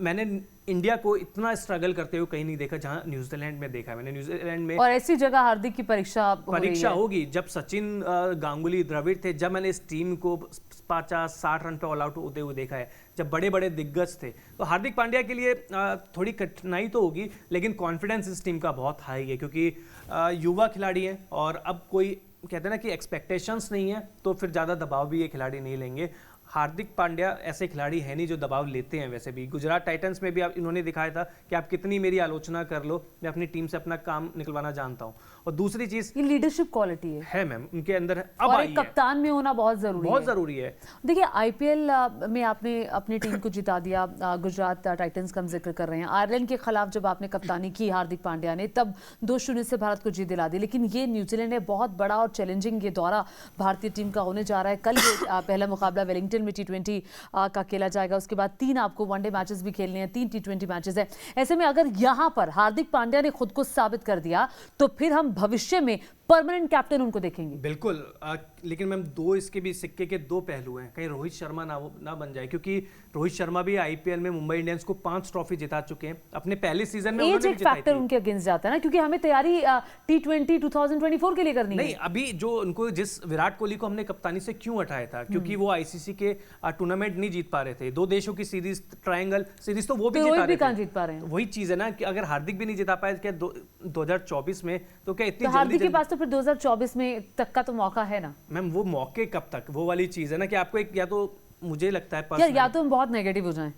मैंने इंडिया को इतना स्ट्रगल करते हुए कहीं नहीं देखा जहां न्यूजीलैंड में देखा है मैंने। न्यूजीलैंड में और ऐसी जगह हार्दिक की परीक्षा होगी। जब सचिन, गांगुली, द्रविड़ थे, जब मैंने इस टीम को 50-60 रन पे ऑल आउट होते हुए देखा है, जब बड़े बड़े दिग्गज थे, तो हार्दिक पांड्या के लिए थोड़ी कठिनाई तो होगी, लेकिन कॉन्फिडेंस इस टीम का बहुत हाई है क्योंकि युवा खिलाड़ी हैं और अब कोई कहते हैं ना कि एक्सपेक्टेशंस नहीं है तो फिर ज़्यादा दबाव भी ये खिलाड़ी नहीं लेंगे। हार्दिक पांड्या ऐसे खिलाड़ी है नहीं जो दबाव लेते हैं। वैसे भी गुजरात टाइटंस में भी आप इन्होंने दिखाया था कि आप कितनी मेरी आलोचना कर लो, मैं अपनी टीम से अपना काम निकलवाना जानता हूँ। और दूसरी चीज ये लीडरशिप क्वालिटी है मैम उनके अंदर अब और आई एक कप्तान में होना बहुत जरूरी है। देखिए आईपीएल में आपने अपनी टीम को जिता दिया, गुजरात टाइटंस का हम जिक्र कर रहे हैं। आयरलैंड के खिलाफ जब आपने कप्तानी की हार्दिक पांड्या ने, तब 2-0 से भारत को जीत दिला दी। लेकिन ये न्यूजीलैंड है, बहुत बड़ा और चैलेंजिंग ये दौरा भारतीय टीम का होने जा रहा है। कल ये पहला मुकाबला वेलिंगटन में T20 का खेला जाएगा, उसके बाद 3 आपको वनडे मैचेस भी खेलने हैं, 3 T20 मैचेस है। ऐसे में अगर यहां पर हार्दिक पांड्या ने खुद को साबित कर दिया तो फिर हम भविष्य में परमानेंट कैप्टन उनको देखेंगे। बिल्कुल, लेकिन मैम इसके भी सिक्के के 2 पहलू हैं। कहीं रोहित शर्मा ना बन जाए, क्योंकि रोहित शर्मा भी आईपीएल में मुंबई इंडियंस को 5 ट्रॉफी जिता चुके हैं अपने पहले सीजन में। एज एक फैक्टर उनके अगेंस्ट जाता है ना, क्योंकि हमें तैयारी T20 2024 के लिए करनी है। नहीं, अभी जो उनको जिस विराट कोहली को हमने कप्तानी से क्यों हटाया था, क्योंकि वो आईसीसी के टूर्नामेंट नहीं जीत पा रहे थे। 2 देशों की सीरीज, ट्रायंगल सीरीज, तो वो भी जिता रहे थे। जीत पा रहे हैं। वही चीज है ना कि अगर हार्दिक भी नहीं जिता पाए क्या 2024 में, तो क्या इतनी हार्दिक के पास तो फिर 2024 में तक का तो मौका है ना मैम। वो मौके कब तक, वो वाली चीज है ना कि आपको एक, या तो मुझे लगता है या तो हम बहुत नेगेटिव हो जाएं,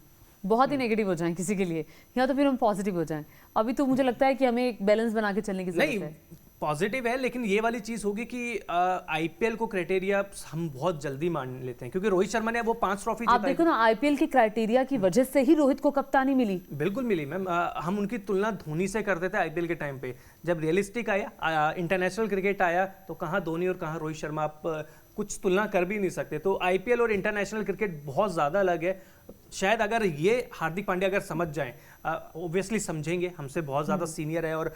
बहुत ही नेगेटिव हो जाएं किसी के लिए, या तो फिर हम पॉजिटिव हो जाएं। अभी तो मुझे लगता है कि हमें एक बैलेंस बना के चलने की जरूरत है। पॉजिटिव है, लेकिन ये वाली चीज होगी कि आईपीएल को क्राइटेरिया हम बहुत जल्दी मान लेते हैं, क्योंकि रोहित शर्मा ने वो 5 ट्रॉफी आप देखो ना, आईपीएल के क्राइटेरिया की वजह से ही रोहित को कप्तानी मिली। बिल्कुल मिली मैम। हम उनकी तुलना धोनी से करते थे आईपीएल के टाइम पे। जब रियलिस्टिक आया, इंटरनेशनल क्रिकेट आया, तो कहाँ धोनी और कहाँ रोहित शर्मा, आप कुछ तुलना कर भी नहीं सकते। तो आईपीएल और इंटरनेशनल क्रिकेट बहुत ज्यादा अलग है। शायद अगर ये हार्दिक पांड्या अगर समझ जाएं, ऑब्वियसली समझेंगे, हमसे बहुत ज्यादा सीनियर है और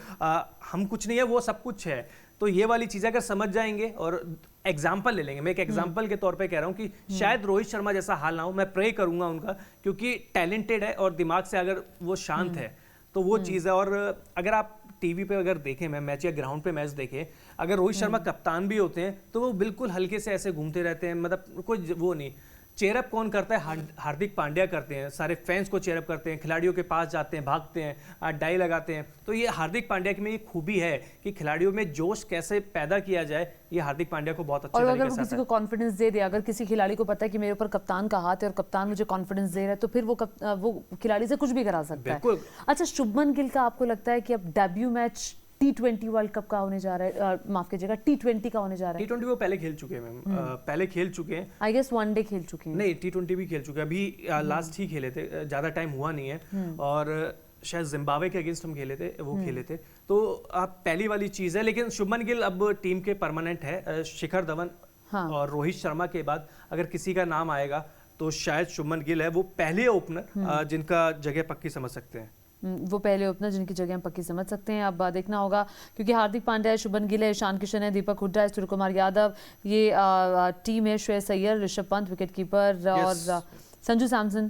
हम कुछ नहीं है, वो सब कुछ है। तो ये वाली चीजें अगर समझ जाएंगे और एग्जाम्पल ले लेंगे, मैं एक एग्जाम्पल के तौर पे कह रहा हूँ कि शायद रोहित शर्मा जैसा हाल ना हो। मैं प्रे करूंगा उनका, क्योंकि टैलेंटेड है और दिमाग से अगर वो शांत है तो वो चीज़ है। और अगर आप टीवी पे अगर देखें मैच या ग्राउंड पे मैच देखें, अगर रोहित शर्मा कप्तान भी होते हैं तो वो बिल्कुल हल्के से ऐसे घूमते रहते हैं, मतलब कोई वो नहीं। चेयरअप कौन करता है? हार्दिक पांड्या करते हैं। सारे फैंस को चेयरअप करते हैं, खिलाड़ियों के पास जाते हैं, भागते हैं, डाई लगाते हैं। तो ये हार्दिक पांड्या की में ये खूबी है कि खिलाड़ियों में जोश कैसे पैदा किया जाए, ये हार्दिक पांड्या को बहुत अच्छे तरीके से आता है। और अगर वो किसी को कॉन्फिडेंस दे दे, अगर किसी खिलाड़ी को पता है कि मेरे ऊपर कप्तान का हाथ है और कप्तान मुझे कॉन्फिडेंस दे रहा है, तो फिर वो खिलाड़ी से कुछ भी करा सकता है। अच्छा, शुभमन गिल का आपको लगता है कि अब debut match T20 world cup का होने जा रहा है, माफ कीजिएगा T20 का होने जा रहा है? T20 वो पहले खेल चुके हैं मैम, पहले खेल चुके हैं। आई गेस वनडे खेल चुके हैं। नहीं, T20 भी खेल चुके हैं। अभी लास्ट ही खेले थे, ज्यादा टाइम हुआ नहीं है। और शायद जिम्बाब्वे के अगेंस्ट हम खेले थे, वो खेले थे। तो पहली वाली चीज है। लेकिन शुभमन गिल अब टीम के परमानेंट है। शिखर धवन और रोहित शर्मा के बाद अगर किसी का नाम आएगा तो शायद शुभमन गिल है। वो पहले ओपनर जिनका जगह पक्की समझ सकते हैं। वो पहले ओपनर जिनकी जगह हम पक्की समझ सकते हैं। अब देखना होगा, क्योंकि हार्दिक पांड्या है, शुभमन गिल है, ईशान किशन है, दीपक हुड्डा है, सूर्य कुमार यादव, ये टीम है। श्रेयस अय्यर, ऋषभ पंत विकेट कीपर, और संजू सैमसन,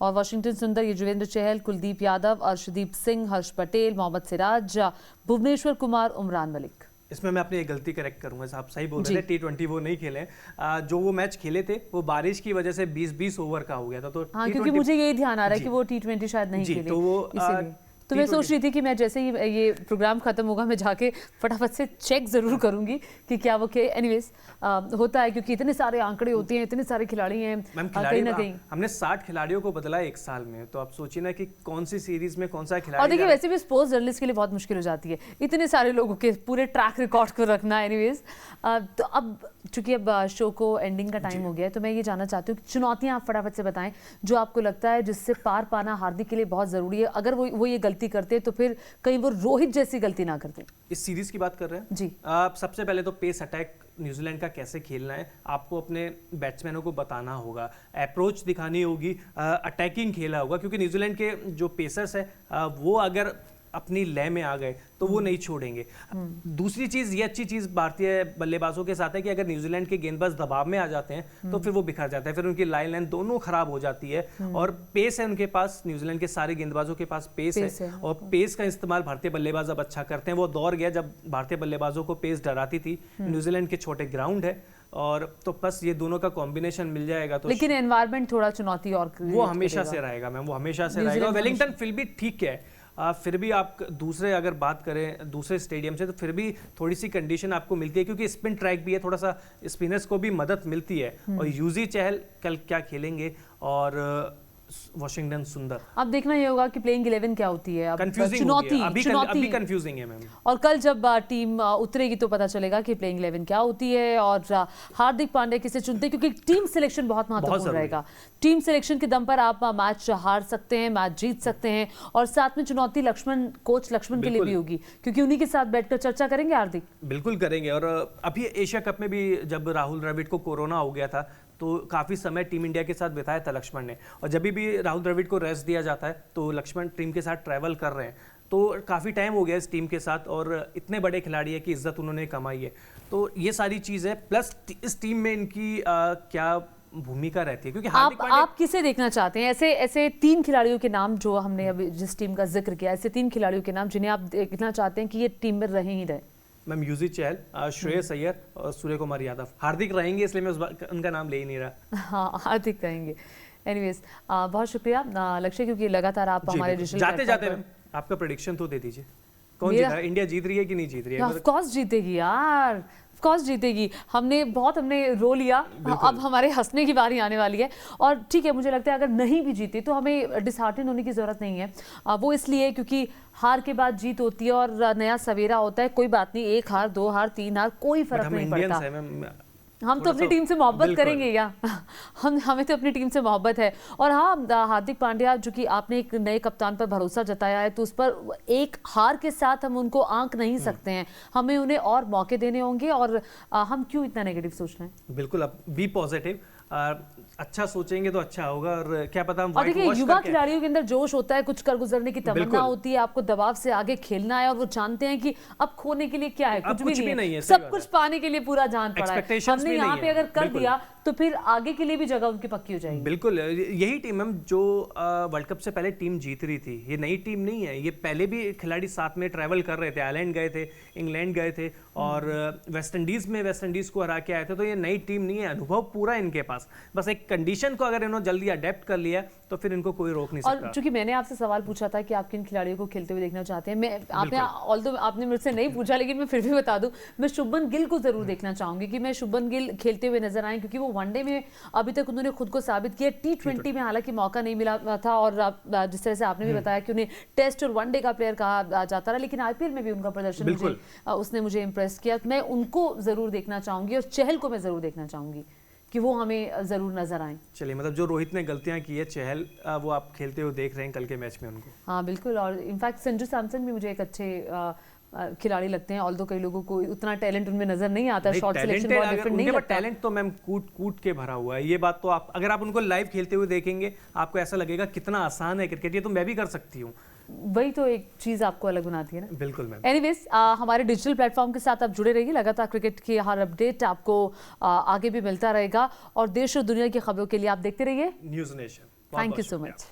और वाशिंगटन सुंदर, ये युजवेंद्र चहल, कुलदीप यादव, अर्शदीप सिंह, हर्ष पटेल, मोहम्मद सिराज, भुवनेश्वर कुमार, उमरान मलिक। इसमें मैं अपनी एक गलती करेक्ट करूंगा, आप सही बोल रहे थे। T20 वो नहीं खेले। जो वो मैच खेले थे वो बारिश की वजह से 20-20 ओवर का हो गया था। तो हाँ, क्योंकि मुझे यही ध्यान आ रहा है कि वो T20 शायद नहीं खेले, तो वो तो मैं सोच रही थी कि मैं जैसे ही ये प्रोग्राम खत्म होगा मैं जाके फटाफट से चेक जरूर करूंगी कि क्या वो एनीवेज होता है, क्योंकि इतने सारे आंकड़े होते हैं, इतने सारे खिलाड़ी हैं, कहीं ना कहीं हमने 60 खिलाड़ियों को बदला एक साल में। तो आप सोचिए ना कि कौन सी सीरीज में कौन सा खिलाड़ी। और देखिए, वैसे भी स्पोर्ट्स जर्नलिस्ट के लिए बहुत मुश्किल हो जाती है इतने सारे लोगों के पूरे ट्रैक रिकॉर्ड को रखना। एनीवेज, तो अब चूंकि अब शो को एंडिंग का टाइम हो गया है, तो मैं ये जानना चाहती हूँ कि चुनौतियां आप फटाफट से बताएं जो आपको लगता है जिससे पार पाना हार्दिक के लिए बहुत जरूरी है। अगर वो ये गलती करते तो फिर कहीं वो रोहित जैसी गलती ना करते। इस सीरीज की बात कर रहे हैं जी। सबसे पहले तो पेस अटैक न्यूजीलैंड का कैसे खेलना है आपको अपने बैट्समैनों को बताना होगा, अप्रोच दिखानी होगी, अटैकिंग खेला होगा, क्योंकि न्यूजीलैंड के जो पेसर्स है वो अगर अपनी लय में आ गए तो वो नहीं छोड़ेंगे। दूसरी चीज, ये अच्छी चीज भारतीय बल्लेबाजों के साथ है कि अगर न्यूजीलैंड के गेंदबाज दबाव में आ जाते हैं तो फिर वो बिखर जाता है, फिर उनकी लाइन दोनों खराब हो जाती है। और पेस है उनके पास, न्यूजीलैंड के सारे गेंदबाजों के पास पेस है और पेस का इस्तेमाल भारतीय बल्लेबाज अब अच्छा करते हैं। वो दौर गया जब भारतीय बल्लेबाजों को पेस डराती थी। न्यूजीलैंड के छोटे ग्राउंड है और तो बस ये दोनों का कॉम्बिनेशन मिल जाएगा तो। लेकिन एनवायरनमेंट थोड़ा चुनौती और वो हमेशा से रहेगा मैम, वो हमेशा से रहेगा। वेलिंगटन फिर भी ठीक है, फिर भी आप दूसरे अगर बात करें दूसरे स्टेडियम से तो फिर भी थोड़ी सी कंडीशन आपको मिलती है, क्योंकि स्पिन ट्रैक भी है, थोड़ा सा स्पिनर्स को भी मदद मिलती है। और यूजी चहल कल क्या खेलेंगे और वॉशिंगटन सुंदर, अब देखना ये होगा कि प्लेइंग 11 क्या होती है। अब चुनौती अभी कंफ्यूजिंग है मैम। और कल जब टीम उतरेगी तो पता चलेगा कि प्लेइंग 11 क्या होती है और हार्दिक पांड्या किसे चुनते हैं, क्योंकि टीम सिलेक्शन बहुत महत्वपूर्ण रहेगा। टीम सिलेक्शन के दम पर आप मैच हार सकते हैं, मैच जीत सकते हैं, और साथ में चुनौती कोच लक्ष्मण के लिए भी होगी, क्योंकि उन्हीं के साथ बैठकर चर्चा करेंगे हार्दिक। बिल्कुल करेंगे। और अभी एशिया कप में भी जब राहुल द्रविड़ को कोरोना हो गया था तो काफ़ी समय टीम इंडिया के साथ बिताया था लक्ष्मण ने, और जब भी राहुल द्रविड़ को रेस्ट दिया जाता है तो लक्ष्मण टीम के साथ ट्रैवल कर रहे हैं। तो काफ़ी टाइम हो गया इस टीम के साथ, और इतने बड़े खिलाड़ी है कि इज्जत उन्होंने कमाई है। तो ये सारी चीज़ है, प्लस इस टीम में इनकी क्या भूमिका रहती है, क्योंकि आप किसे देखना चाहते हैं? ऐसे 3 खिलाड़ियों के नाम जो हमने अभी जिस टीम का जिक्र किया, ऐसे 3 खिलाड़ियों के नाम जिन्हें आप देखना चाहते हैं कि ये टीम में रहे ही रहे। मैम यूजी चहल, श्रेयस अय्यर और सूर्य कुमार यादव। हार्दिक रहेंगे इसलिए मैं उनका नाम ले ही नहीं रहा। हाँ, हार्दिक रहेंगे। एनीवेज बहुत शुक्रिया लक्ष्य, क्योंकि लगातार आप हमारे जाते जाते आपका प्रेडिक्शन तो दे दीजिए, कौन जीत रहा है? इंडिया जीत रही है कि नहीं जीत रही है? ऑफ कोर्स जीतेगी यार, ऑफ कोर्स जीतेगी। हमने रो लिया, अब हमारे हंसने की बारी आने वाली है। और ठीक है, मुझे लगता है अगर नहीं भी जीते तो हमें डिसहार्टन होने की जरूरत नहीं है। वो इसलिए क्योंकि हार के बाद जीत होती है और नया सवेरा होता है। कोई बात नहीं, 1 हार 2 हार 3 हार कोई फर्क नहीं पड़ता। हम तो अपनी टीम से मोहब्बत करेंगे या हमें तो अपनी टीम से मोहब्बत है। और हाँ, हार्दिक पांड्या जो कि आपने एक नए कप्तान पर भरोसा जताया है, तो उस पर एक हार के साथ हम उनको आंक नहीं सकते हैं। हमें उन्हें और मौके देने होंगे, और हम क्यों इतना नेगेटिव सोच रहे हैं? बिल्कुल, अब बी पॉजिटिव, अच्छा सोचेंगे तो अच्छा होगा। और क्या पता हम और देखिए, युवा खिलाड़ियों के अंदर जोश होता है, कुछ कर गुजरने की तमन्ना होती है, आपको दबाव से आगे खेलना है, और वो जानते हैं कि अब खोने के लिए क्या है, कुछ भी नहीं है, सब कुछ पाने के लिए पूरा जान पड़ा है। हमने यहाँ पे अगर कर दिया तो फिर आगे के लिए भी जगह उनकी पक्की हो जाएगी। बिल्कुल, यही टीम है जो वर्ल्ड कप से पहले टीम जीत रही थी। ये नई टीम नहीं है, ये पहले भी खिलाड़ी साथ में ट्रैवल कर रहे थे, आयरलैंड गए थे, इंग्लैंड गए थे, और वेस्ट इंडीज को हरा के आए थे। तो ये नई टीम नहीं है, अनुभव पूरा इनके पास। बस एक कंडीशन को अगर इन्होंने जल्दी अडेप्ट कर लिया तो फिर इनको कोई रोक नहीं सकता। और चूंकि मैंने आपसे सवाल पूछा था कि आप किन खिलाड़ियों को खेलते हुए देखना चाहते हैं, आपने मुझसे नहीं पूछा, लेकिन मैं फिर भी बता दूं, मैं शुभमन गिल को जरूर देखना चाहूंगी कि मैं शुभमन गिल खेलते हुए नजर आए, क्योंकि वो वनडे में अभी तक उन्होंने खुद को साबित किया। T20 में हालांकि मौका नहीं मिला था, और जिस तरह से आपने भी बताया कि उन्हें टेस्ट और वनडे का प्लेयर कहा जाता रहा, लेकिन IPL में भी उनका प्रदर्शन उसने मुझे इंप्रेस किया। मैं उनको जरूर देखना चाहूंगी, और चहल को मैं जरूर देखना चाहूंगी कि वो हमें जरूर नजर आए। चलिए, मतलब जो रोहित ने गलतियां की है, चहल वो आप खेलते हुए देख रहे हैं कल के मैच में उनको। हाँ बिल्कुल, और इनफैक्ट संजू सैमसन भी मुझे एक अच्छे खिलाड़ी लगते हैं, ऑल्दो कई लोगों को उतना टैलेंट उनमें नजर नहीं आता। शॉट सिलेक्शन बहुत डिफरेंट नहीं लगता। टैलेंट तो मैम कूट के भरा हुआ है, ये बात तो आप अगर आप उनको लाइव खेलते हुए देखेंगे आपको ऐसा लगेगा कितना आसान है क्रिकेट, ये तो मैं भी कर सकती हूँ। वही तो एक चीज आपको अलग बनाती है ना। बिल्कुल मैम। एनीवेज, हमारे डिजिटल प्लेटफॉर्म के साथ आप जुड़े रहिए, लगातार क्रिकेट की हर अपडेट आपको आगे भी मिलता रहेगा, और देश और दुनिया की खबरों के लिए आप देखते रहिए news nation. Thank you so much.